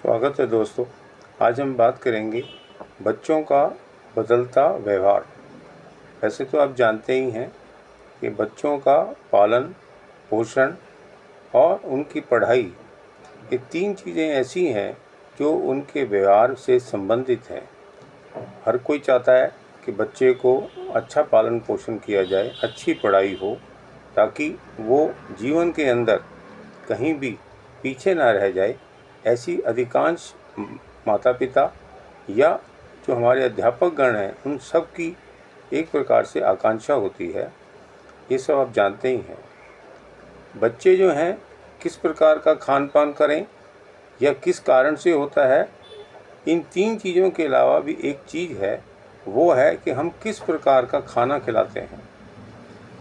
स्वागत है दोस्तों। आज हम बात करेंगे बच्चों का बदलता व्यवहार। वैसे तो आप जानते ही हैं कि बच्चों का पालन पोषण और उनकी पढ़ाई, ये तीन चीज़ें ऐसी हैं जो उनके व्यवहार से संबंधित हैं। हर कोई चाहता है कि बच्चे को अच्छा पालन पोषण किया जाए, अच्छी पढ़ाई हो, ताकि वो जीवन के अंदर कहीं भी पीछे ना रह जाए। ऐसी अधिकांश माता पिता या जो हमारे अध्यापक गण हैं, उन सब की एक प्रकार से आकांक्षा होती है। ये सब आप जानते ही हैं। बच्चे जो हैं किस प्रकार का खान पान करें या किस कारण से होता है, इन तीन चीज़ों के अलावा भी एक चीज़ है, वो है कि हम किस प्रकार का खाना खिलाते हैं।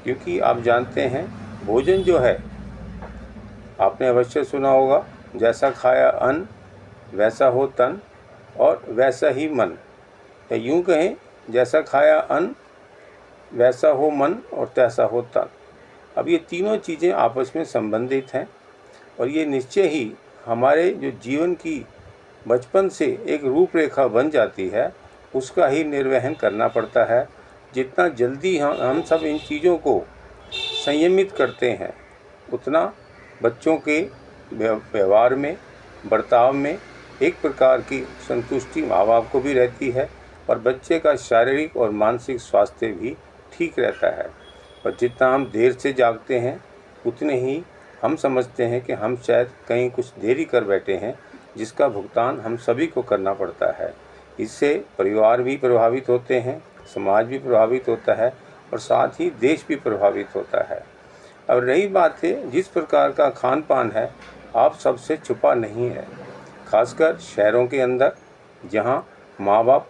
क्योंकि आप जानते हैं भोजन जो है, आपने अवश्य सुना होगा, जैसा खाया अन्न वैसा हो तन और वैसा ही मन, या यूँ कहें जैसा खाया अन्न वैसा हो मन और तैसा हो तन। अब ये तीनों चीज़ें आपस में संबंधित हैं और ये निश्चय ही हमारे जो जीवन की बचपन से एक रूपरेखा बन जाती है, उसका ही निर्वहन करना पड़ता है। जितना जल्दी हम सब इन चीज़ों को संयमित करते हैं, उतना बच्चों के व्यवहार में, बर्ताव में एक प्रकार की संतुष्टि माँ बाप को भी रहती है और बच्चे का शारीरिक और मानसिक स्वास्थ्य भी ठीक रहता है। और जितना हम देर से जागते हैं, उतने ही हम समझते हैं कि हम शायद कहीं कुछ देरी कर बैठे हैं, जिसका भुगतान हम सभी को करना पड़ता है। इससे परिवार भी प्रभावित होते हैं, समाज भी प्रभावित होता है और साथ ही देश भी प्रभावित होता है। अब रही बात है जिस प्रकार का खान पान है, आप सबसे छुपा नहीं है। खासकर शहरों के अंदर, जहाँ माँ बाप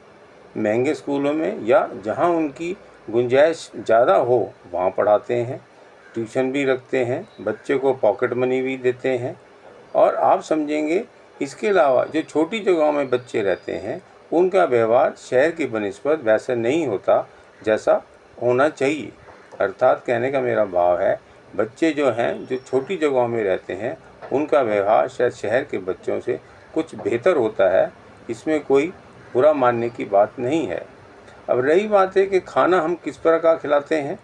महंगे स्कूलों में या जहाँ उनकी गुंजाइश ज़्यादा हो वहाँ पढ़ाते हैं, ट्यूशन भी रखते हैं, बच्चे को पॉकेट मनी भी देते हैं। और आप समझेंगे इसके अलावा जो छोटी जगहों में बच्चे रहते हैं, उनका व्यवहार शहर की बनिस्बत वैसा नहीं होता जैसा होना चाहिए। अर्थात कहने का मेरा भाव है, बच्चे जो हैं जो छोटी जगहों में रहते हैं, उनका व्यवहार शायद शहर के बच्चों से कुछ बेहतर होता है। इसमें कोई बुरा मानने की बात नहीं है। अब रही बात है कि खाना हम किस प्रकार का खिलाते हैं।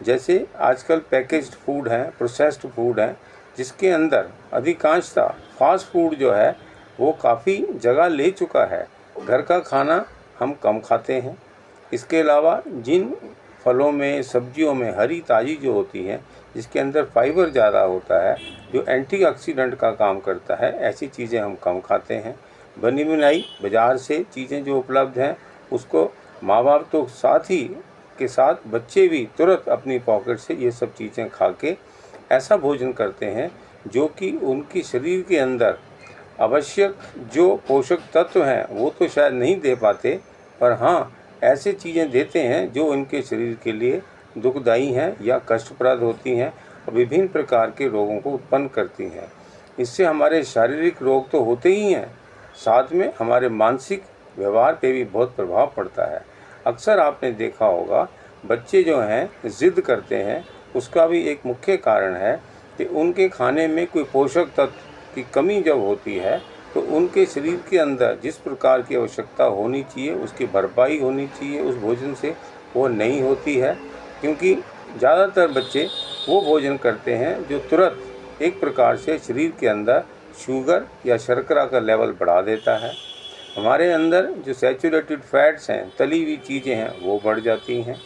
जैसे आजकल पैकेज्ड फूड हैं, प्रोसेस्ड फूड हैं, जिसके अंदर अधिकांशतः फास्ट फूड जो है वो काफ़ी जगह ले चुका है। घर का खाना हम कम खाते हैं। इसके अलावा जिन फलों में, सब्जियों में हरी ताज़ी जो होती हैं, जिसके अंदर फाइबर ज़्यादा होता है, जो एंटीऑक्सीडेंट का काम करता है, ऐसी चीज़ें हम कम खाते हैं। बनी बनाई बाज़ार से चीज़ें जो उपलब्ध हैं, उसको माँ बाप तो साथ ही के साथ बच्चे भी तुरंत अपनी पॉकेट से ये सब चीज़ें खा के ऐसा भोजन करते हैं जो कि उनकी शरीर के अंदर आवश्यक जो पोषक तत्व हैं वो तो शायद नहीं दे पाते, पर हाँ ऐसे चीज़ें देते हैं जो उनके शरीर के लिए दुखदायी हैं या कष्टप्रद होती हैं और विभिन्न प्रकार के रोगों को उत्पन्न करती हैं। इससे हमारे शारीरिक रोग तो होते ही हैं, साथ में हमारे मानसिक व्यवहार पे भी बहुत प्रभाव पड़ता है। अक्सर आपने देखा होगा बच्चे जो हैं ज़िद करते हैं, उसका भी एक मुख्य कारण है कि उनके खाने में कोई पोषक तत्व की कमी जब होती है, तो उनके शरीर के अंदर जिस प्रकार की आवश्यकता होनी चाहिए, उसकी भरपाई होनी चाहिए उस भोजन से, वो नहीं होती है। क्योंकि ज़्यादातर बच्चे वो भोजन करते हैं जो तुरंत एक प्रकार से शरीर के अंदर शुगर या शर्करा का लेवल बढ़ा देता है। हमारे अंदर जो सैचुरेटेड फैट्स हैं, तली हुई चीज़ें हैं, वो बढ़ जाती हैं।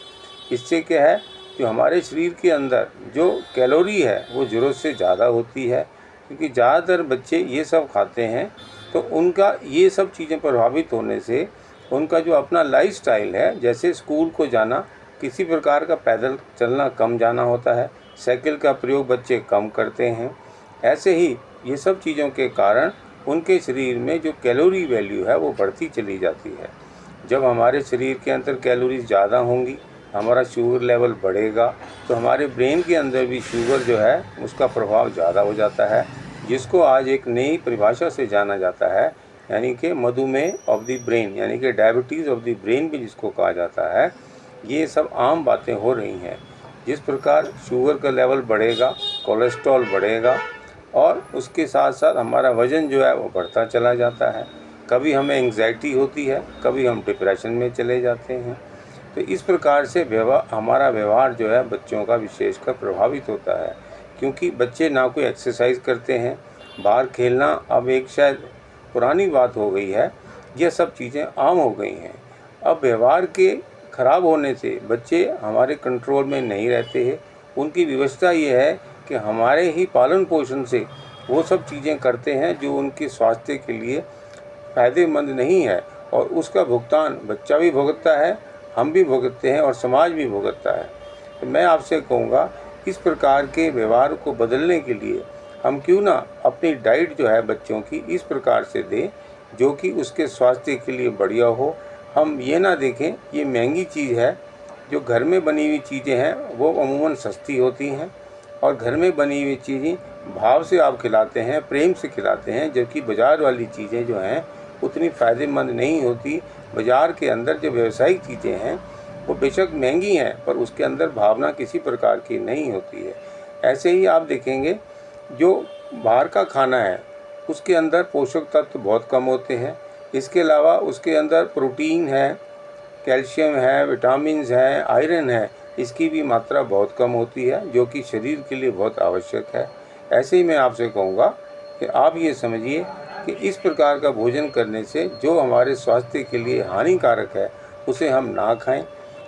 इससे क्या है, जो हमारे शरीर के अंदर जो कैलोरी है वो ज़रूरत से ज़्यादा होती है। क्योंकि ज़्यादातर बच्चे ये सब खाते हैं, तो उनका ये सब चीज़ें प्रभावित होने से उनका जो अपना लाइफस्टाइल है, जैसे स्कूल को जाना किसी प्रकार का पैदल चलना कम जाना होता है, साइकिल का प्रयोग बच्चे कम करते हैं। ऐसे ही ये सब चीज़ों के कारण उनके शरीर में जो कैलोरी वैल्यू है वो बढ़ती चली जाती है। जब हमारे शरीर के अंदर कैलोरीज ज़्यादा होंगी, हमारा शुगर लेवल बढ़ेगा, तो हमारे ब्रेन के अंदर भी शुगर जो है उसका प्रभाव ज़्यादा हो जाता है, जिसको आज एक नई परिभाषा से जाना जाता है, यानी कि मधुमेह ऑफ द ब्रेन, यानी कि डायबिटीज़ ऑफ द ब्रेन भी जिसको कहा जाता है। ये सब आम बातें हो रही हैं। जिस प्रकार शुगर का लेवल बढ़ेगा, कोलेस्ट्रॉल बढ़ेगा और उसके साथ साथ हमारा वज़न जो है वो बढ़ता चला जाता है। कभी हमें एंग्जाइटी होती है, कभी हम डिप्रेशन में चले जाते हैं। तो इस प्रकार से हमारा व्यवहार जो है बच्चों का विशेषकर प्रभावित होता है, क्योंकि बच्चे ना कोई एक्सरसाइज करते हैं। बाहर खेलना अब एक शायद पुरानी बात हो गई है, ये सब चीज़ें आम हो गई हैं। अब व्यवहार के खराब होने से बच्चे हमारे कंट्रोल में नहीं रहते हैं। उनकी व्यवस्था ये है कि हमारे ही पालन पोषण से वो सब चीज़ें करते हैं जो उनके स्वास्थ्य के लिए फ़ायदेमंद नहीं है, और उसका भुगतान बच्चा भी भुगतता है, हम भी भुगतते हैं और समाज भी भुगतता है। तो मैं आपसे कहूँगा, इस प्रकार के व्यवहार को बदलने के लिए हम क्यों ना अपनी डाइट जो है बच्चों की इस प्रकार से दें जो कि उसके स्वास्थ्य के लिए बढ़िया हो। हम ये ना देखें ये महंगी चीज़ है। जो घर में बनी हुई चीज़ें हैं वो अमूमन सस्ती होती हैं, और घर में बनी हुई चीज़ें भाव से आप खिलाते हैं, प्रेम से खिलाते हैं, जबकि बाज़ार वाली चीज़ें जो हैं उतनी फ़ायदेमंद नहीं होती। बाज़ार के अंदर जो व्यावसायिक चीज़ें हैं वो बेशक महंगी हैं, पर उसके अंदर भावना किसी प्रकार की नहीं होती है। ऐसे ही आप देखेंगे जो बाहर का खाना है उसके अंदर पोषक तत्व बहुत कम होते हैं। इसके अलावा उसके अंदर प्रोटीन है, कैल्शियम है, विटामिन्स हैं, आयरन है, इसकी भी मात्रा बहुत कम होती है, जो कि शरीर के लिए बहुत आवश्यक है। ऐसे ही मैं आपसे कहूँगा कि आप ये समझिए कि इस प्रकार का भोजन करने से जो हमारे स्वास्थ्य के लिए हानिकारक है उसे हम ना खाएं।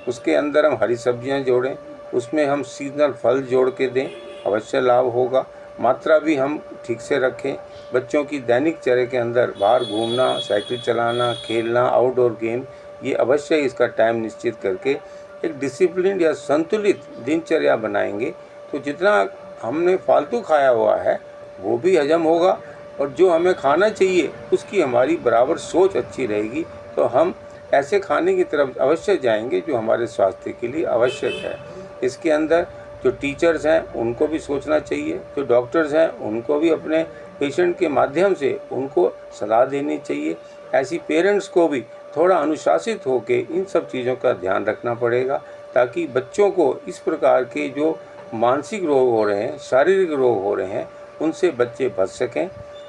उसके अंदर हम हरी सब्जियां जोड़ें, उसमें हम सीजनल फल जोड़ के दें, अवश्य लाभ होगा। मात्रा भी हम ठीक से रखें। बच्चों की दैनिक चर्या के अंदर बाहर घूमना, साइकिल चलाना, खेलना, आउटडोर गेम, ये अवश्य इसका टाइम निश्चित करके एक डिसिप्लिन या संतुलित दिनचर्या बनाएंगे तो जितना हमने फालतू खाया हुआ है वो भी हजम होगा, और जो हमें खाना चाहिए उसकी हमारी बराबर सोच अच्छी रहेगी। तो हम ऐसे खाने की तरफ अवश्य जाएंगे जो हमारे स्वास्थ्य के लिए आवश्यक है। इसके अंदर जो टीचर्स हैं उनको भी सोचना चाहिए, जो डॉक्टर्स हैं उनको भी अपने पेशेंट के माध्यम से उनको सलाह देनी चाहिए। ऐसी पेरेंट्स को भी थोड़ा अनुशासित होकर इन सब चीज़ों का ध्यान रखना पड़ेगा, ताकि बच्चों को इस प्रकार के जो मानसिक रोग हो रहे हैं, शारीरिक रोग हो रहे हैं, उनसे बच्चे बच सकें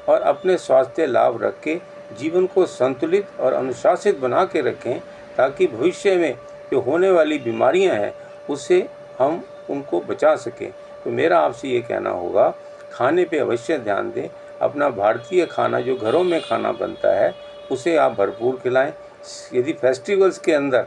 और अपने स्वास्थ्य लाभ रख के जीवन को संतुलित और अनुशासित बना के रखें, ताकि भविष्य में जो होने वाली बीमारियां हैं उससे हम उनको बचा सकें। तो मेरा आपसे ये कहना होगा, खाने पे अवश्य ध्यान दें। अपना भारतीय खाना जो घरों में खाना बनता है उसे आप भरपूर खिलाएं। यदि फेस्टिवल्स के अंदर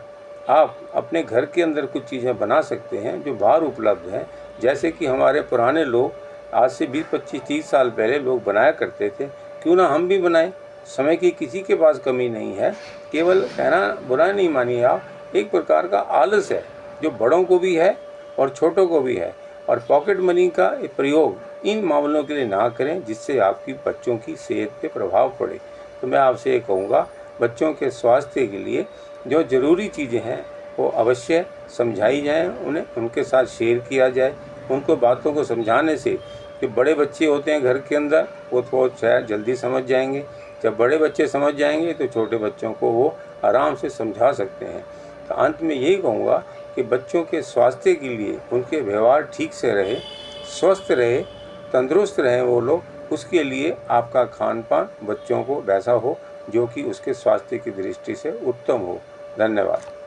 आप अपने घर के अंदर कुछ चीज़ें बना सकते हैं जो बाहर उपलब्ध हैं, जैसे कि हमारे पुराने लोग आज से 20, 25, 30 साल पहले लोग बनाया करते थे, क्यों ना हम भी बनाएं। समय की किसी के पास कमी नहीं है। केवल कहना बुरा नहीं मानिए आप, एक प्रकार का आलस है जो बड़ों को भी है और छोटों को भी है, और पॉकेट मनी का प्रयोग इन मामलों के लिए ना करें जिससे आपकी बच्चों की सेहत पे प्रभाव पड़े। तो मैं आपसे ये कहूँगा, बच्चों के स्वास्थ्य के लिए जो ज़रूरी चीज़ें हैं वो अवश्य समझाई जाएं, उन्हें उनके साथ शेयर किया जाए। उनको बातों को समझाने से जो बड़े बच्चे होते हैं घर के अंदर वो थोड़ा शायद जल्दी समझ जाएंगे। जब बड़े बच्चे समझ जाएंगे तो छोटे बच्चों को वो आराम से समझा सकते हैं। तो अंत में यही कहूँगा कि बच्चों के स्वास्थ्य के लिए उनके व्यवहार ठीक से रहे, स्वस्थ रहे, तंदुरुस्त रहें वो लोग, उसके लिए आपका खान पान बच्चों को वैसा हो जो कि उसके स्वास्थ्य की दृष्टि से उत्तम हो। धन्यवाद।